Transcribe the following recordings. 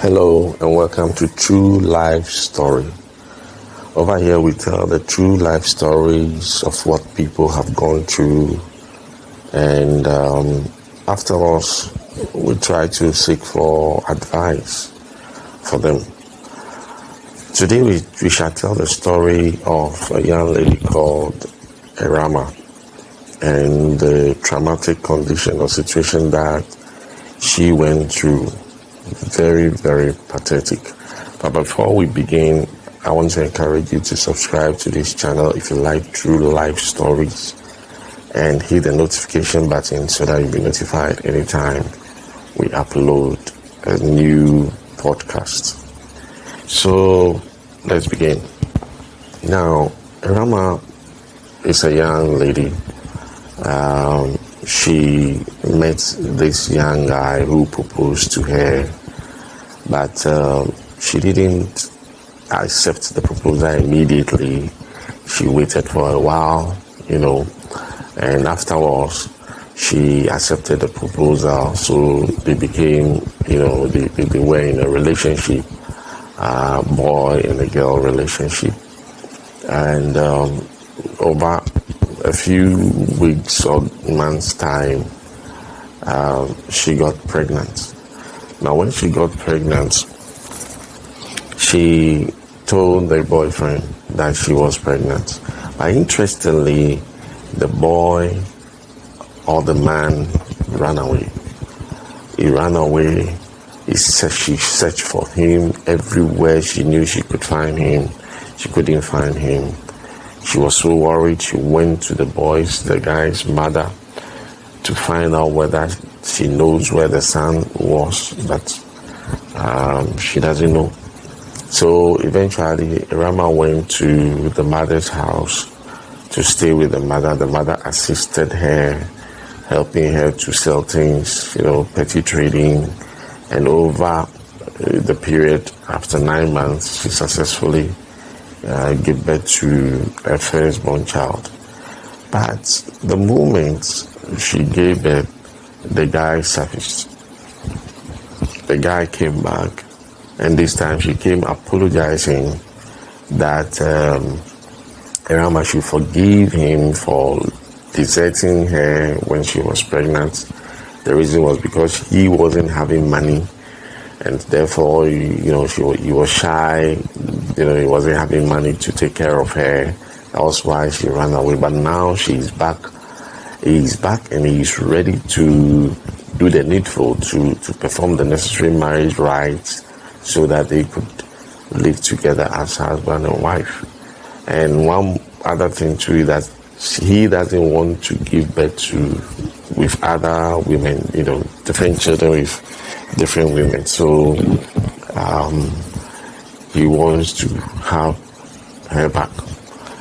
Hello and welcome to True Life Story. Over here we tell the true life stories of what people have gone through, and afterwards we try to seek for advice for them. Today we shall tell the story of a young lady called Erama and the traumatic condition or situation that she went through. Very, very pathetic. But before we begin, I want to encourage you to subscribe to this channel if you like true life stories, and hit the notification button so that you'll be notified anytime we upload a new podcast. So let's begin. Now, Erama is a young lady. She met this young guy who proposed to her, but she didn't accept the proposal immediately. She waited for a while, and afterwards she accepted the proposal. So they became, they were in a relationship, boy and a girl relationship, and over a few weeks or months' time, she got pregnant. Now, when she got pregnant, she told the boyfriend that she was pregnant. But interestingly, the boy or the man ran away. He ran away. She searched for him everywhere she knew she could find him. She couldn't find him. She was so worried. She went to the guy's mother, to find out whether she knows where the son was, but she doesn't know. So eventually, Erama went to the mother's house to stay with the mother. The mother assisted her, helping her to sell things, petty trading, and over the period, after 9 months, she successfully gave birth to her firstborn child. But the moment she gave birth, the guy surfaced. The guy came back, and this time she came apologizing that Erama should forgive him for deserting her when she was pregnant. The reason was because he wasn't having money, and therefore, he was shy. He wasn't having money to take care of her. That was why she ran away. But now she's back. He's back, and he's ready to do the needful to perform the necessary marriage rites so that they could live together as husband and wife. And one other thing too is that he doesn't want to give birth with other women, different children with different women. So he wants to have her back.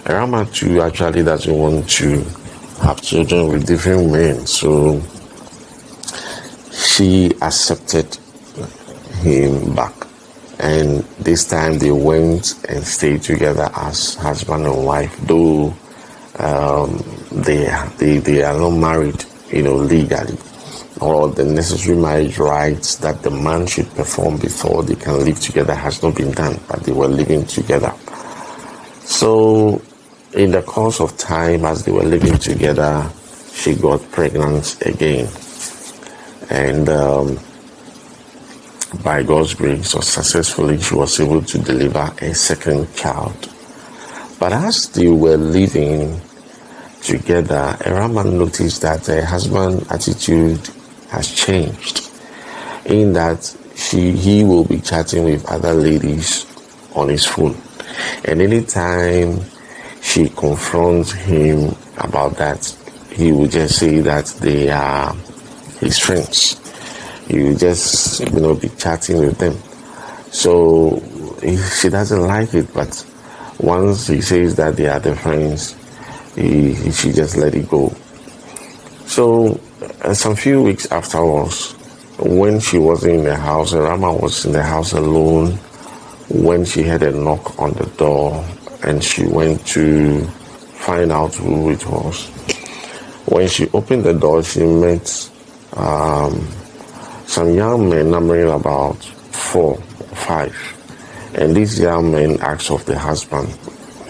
Erama too actually doesn't want to have children with different men, so she accepted him back, and this time they went and stayed together as husband and wife, though they are not married, legally, or the necessary marriage rites that the man should perform before they can live together has not been done, but they were living together. So in the course of time, as they were living together, she got pregnant again, and by God's grace, or successfully, she was able to deliver a second child. But as they were living together, Erama noticed that her husband's attitude has changed, in that he will be chatting with other ladies on his phone, and anytime she confronts him about that, he will just say that they are his friends. He will just, be chatting with them. So she doesn't like it, but once he says that they are the friends, she just let it go. So some few weeks afterwards, when she wasn't in the house, Erama was in the house alone, when she had a knock on the door, and she went to find out who it was. When she opened the door, she met some young men numbering about 4 5. And these young men asked of the husband.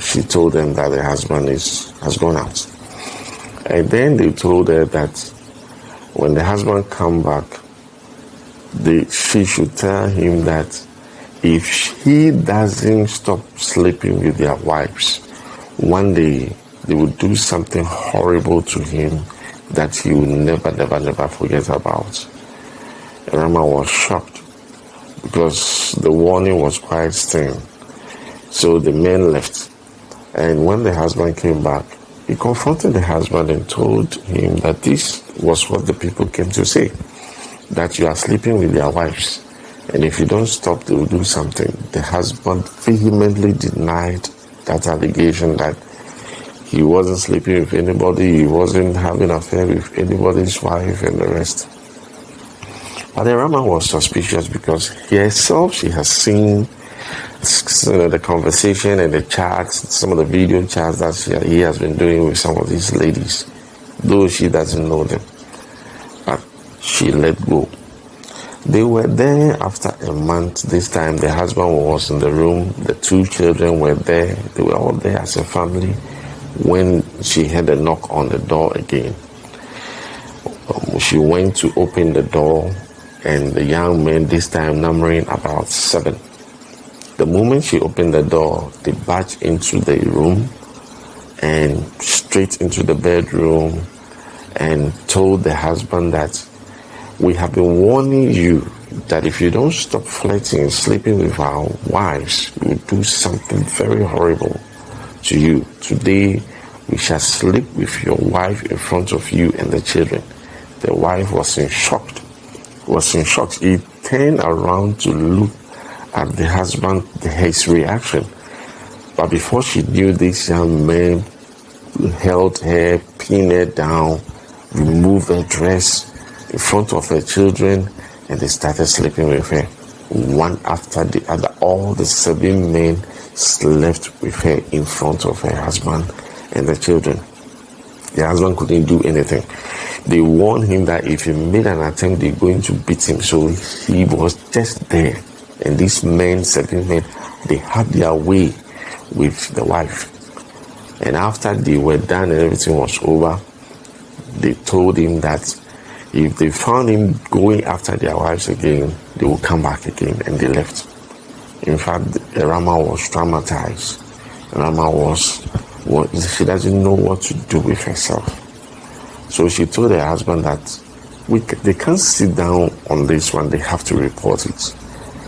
She told them that the husband has gone out. And then they told her that when the husband come back, she should tell him that if he doesn't stop sleeping with their wives, one day they will do something horrible to him that he will never forget about. Rama was shocked because the warning was quite stern. So the men left. And when the husband came back, he confronted the husband and told him that this was what the people came to say, that you are sleeping with their wives. And if you don't stop, they will do something. The husband vehemently denied that allegation, that he wasn't sleeping with anybody, he wasn't having an affair with anybody's wife and the rest. But the Rama was suspicious because herself, she has seen the conversation and the chats, some of the video chats that he has been doing with some of these ladies, though she doesn't know them. But she let go. They were there after a month. This time the husband was in the room, the 2 children were there, they were all there as a family when she had a knock on the door again. She went to open the door, and the young men, this time numbering about 7. The moment she opened the door, they barged into the room and straight into the bedroom and told the husband that we have been warning you that if you don't stop flirting and sleeping with our wives, we will do something very horrible to you. Today, we shall sleep with your wife in front of you and the children. The wife was in shock. He turned around to look at the husband, his reaction. But before she knew, this young man held her, pinned her down, removed her dress in front of her children, and they started sleeping with her. One after the other, all the 7 men slept with her in front of her husband and the children. The husband couldn't do anything. They warned him that if he made an attempt, they're going to beat him. So he was just there. And these men, 7 men, they had their way with the wife. And after they were done and everything was over, they told him that if they found him going after their wives again, they would come back again, and they left. In fact, Rama was traumatized. Rama she doesn't know what to do with herself. So she told her husband that they can't sit down on this one, they have to report it.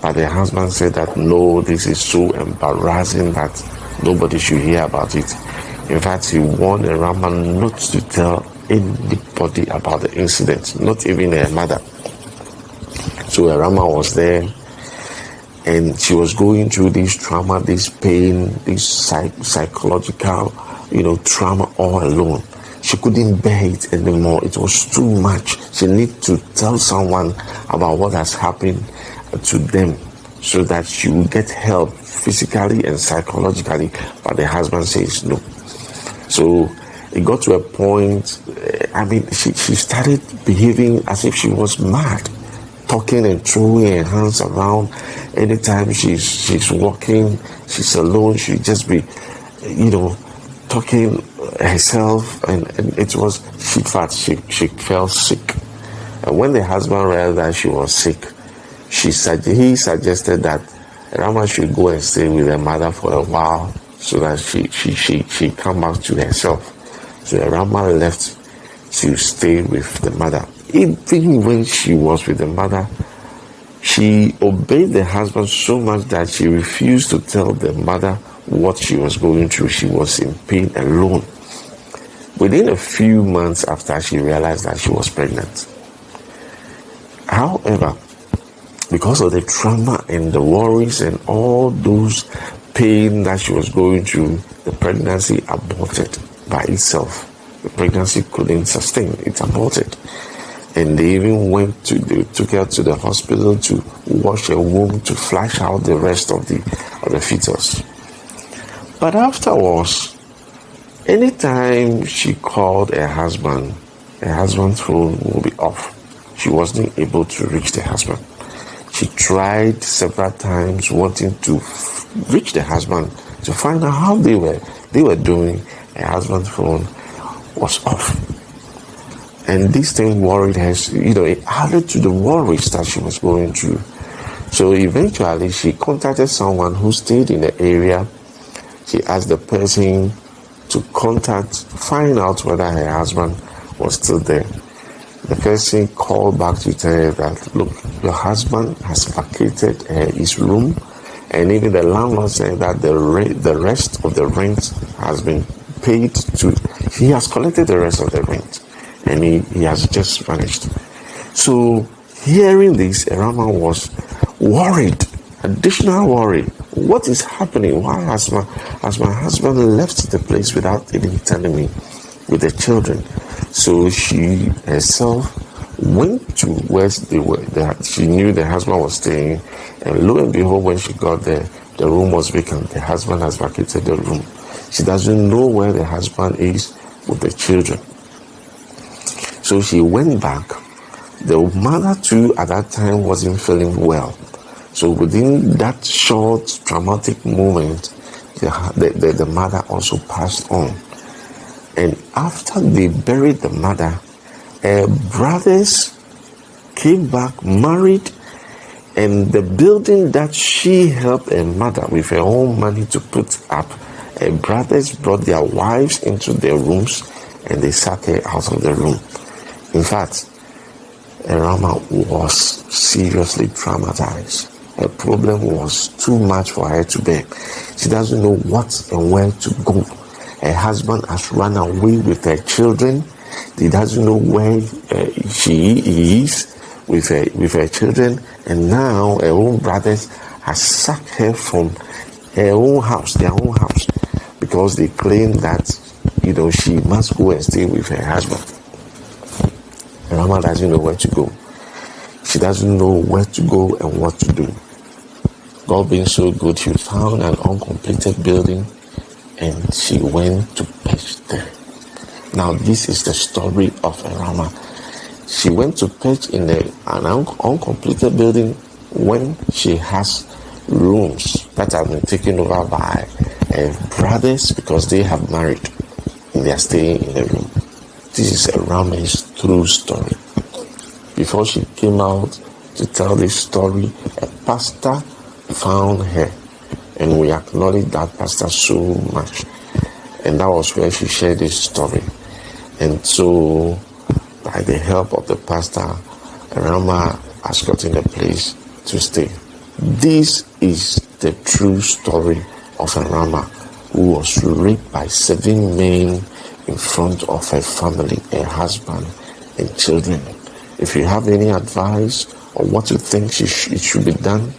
But the husband said that no, this is so embarrassing that nobody should hear about it. In fact, he warned Rama not to tell anybody about the incident, not even her mother. So Rama was there, and she was going through this trauma, this pain, this psychological, trauma all alone. She couldn't bear it anymore. It was too much. She needed to tell someone about what has happened to them so that she will get help physically and psychologically. But the husband says no. So it got to a point, she started behaving as if she was mad, talking and throwing her hands around. Anytime she's walking, she's alone, she just be, talking herself, and it was, she felt sick. And when the husband realized that she was sick, he suggested that Rama should go and stay with her mother for a while so that she come back to herself. So Rama left to stay with the mother. Even when she was with the mother, she obeyed the husband so much that she refused to tell the mother what she was going through. She was in pain alone. Within a few months after, she realized that she was pregnant. However, because of the trauma and the worries and all those pain that she was going through, the pregnancy aborted by itself. The pregnancy couldn't sustain. It aborted. And they even they took her to the hospital to wash her womb, to flush out the rest of the fetus. But afterwards, anytime she called her husband's phone will be off. She wasn't able to reach the husband. She tried several times wanting to reach the husband to find out how they were doing. Her husband's phone was off. And this thing worried her, it added to the worries that she was going through. So eventually she contacted someone who stayed in the area. She asked the person to find out whether her husband was still there. The person called back to tell her that, look, your husband has vacated his room, and even the landlord said that the rest of the rent has been paid to. He has collected the rest of the rent, and he has just vanished. So hearing this, Erama was worried, additional worry. What is happening? Why has my husband left the place without even telling me, with the children? So she herself went to where they were. She knew the husband was staying, and lo and behold, when she got there, the room was vacant. The husband has vacated the room. She doesn't know where the husband is with the children. So she went back. The mother too at that time wasn't feeling well. So within that short traumatic moment, the mother also passed on. And after they buried the mother, her brothers came back married, and the building that she helped her mother with her own money to put up, her brothers brought their wives into their rooms and they sacked her out of the room. In fact, Erama was seriously traumatized. Her problem was too much for her to bear. She doesn't know what and where to go. Her husband has run away with her children. He doesn't know where he is with her children. And now her own brothers have sacked her from their own house, because they claim that, she must go and stay with her husband. Rama doesn't know where to go. She doesn't know where to go and what to do. God being so good, she found an uncompleted building and she went to pitch there. Now this is the story of Rama. She went to pitch in an uncompleted building when she has rooms that have been taken over by her brothers because they have married and they are staying in a room. This is Rama's true story. Before she came out to tell this story, a pastor found her, and we acknowledge that pastor so much. And that was where she shared this story. And so, by the help of the pastor, Rama has gotten a place to stay. This is the true story of Rama, who was raped by 7 men in front of her family, her husband, and children. If you have any advice or what you think it should be done,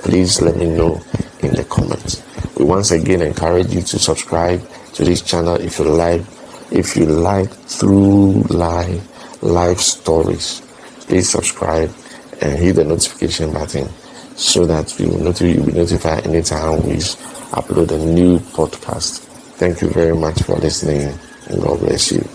please let me know in the comments. We once again encourage you to subscribe to this channel if you like. If you like Through Life stories, please subscribe and hit the notification button so that you'll be notified anytime we upload a new podcast. Thank you very much for listening, and God bless you.